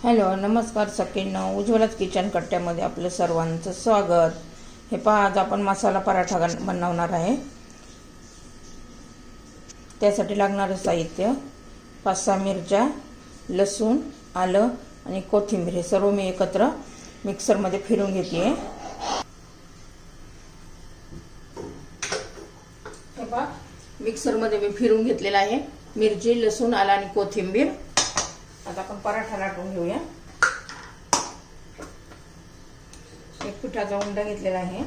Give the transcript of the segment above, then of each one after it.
Hello नमस्कार सगळ्यांना, उज्ज्वलाच kitchen कट्ट्यामध्ये आपलं सर्वांचं स्वागत। हे पहा, आज आपण मसाला पराठा बनवणार आहे। त्यासाठी लागणारे साहित्य 5-6 मिरच्या, लसूण, आलं आणि कोथिंबीर हे सर्व मी एकत्र मिक्सरमध्ये फिरवून घेते। हे पहा, मिक्सरमध्ये मी फिरवून घेतलेला आहे मिरची, लसूण, आलं आणि कोथिंबीर। आता आपण पराठा लाटून घेऊया। एक पिठाचा उंडा घेतलेला आहे।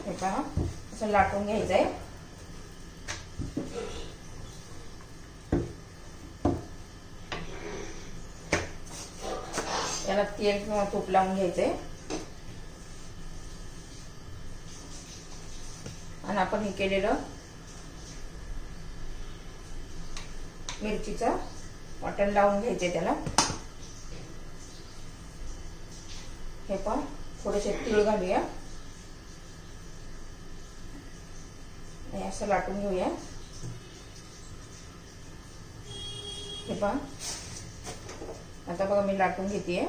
हे पहा, असं लाटून घ्यायचं आहे। याला तेल किंवा तूप लावून घ्यायचंय आणि आपण हे केलेलं मिरचीचं वाटण लावून घ्यायचे त्याला। हे पण थोडेसे तीळ घालूया आणि असं लाटून घेऊया। हे पहा, आता बघा मी लाटून घेतेय।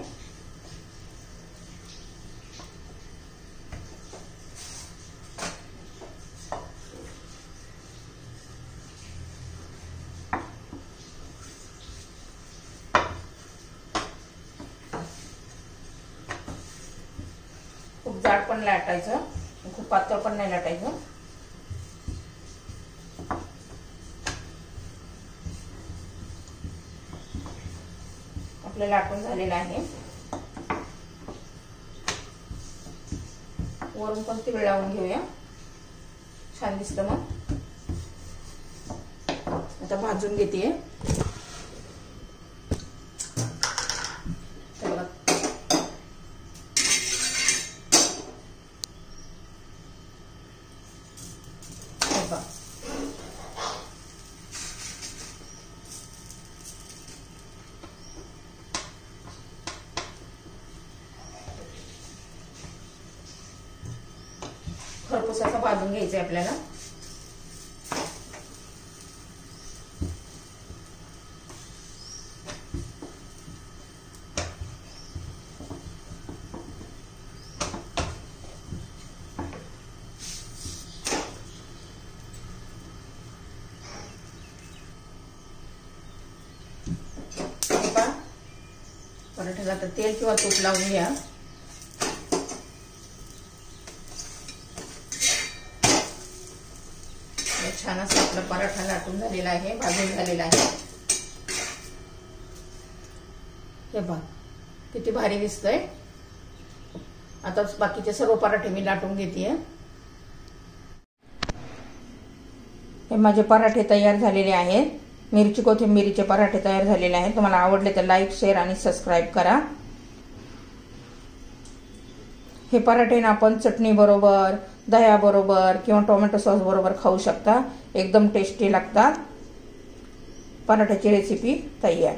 खूप जाड पण लाटायचं, खूप पातळ पण नाही लाटायचं। आपलं लाटून झालेलं आहे। वरून पण तीळ लावून घेऊया, छान दिसतं मग। आता भाजून घेते। खरपूस असं भाजून घ्यायचंय आपल्याला। पराठ्याला तर तेल किंवा तूप लावून घ्या। छान असं आपला पराठा लाटून झालेला आहे, भाजून झालेला आहे। हे बघ किती भारी दिसतंय। आता बाकीचे सर्व पराठे मी लाटून घेतेय। हे माझे पराठे तयार झालेले आहेत। मिरची कोथिंबीरीचे पराठे तयार झालेले आहेत। तुम्हाला आवडले तर लाईक, शेअर आणि सबस्क्राइब करा। हे पराठे ना आपण चटणी बरोबर, दह्या बरोबर किंवा टोमॅटो सॉस बरोबर खाऊ शकता। एकदम टेस्टी लागतात। पराठ्याची रेसिपी तयार।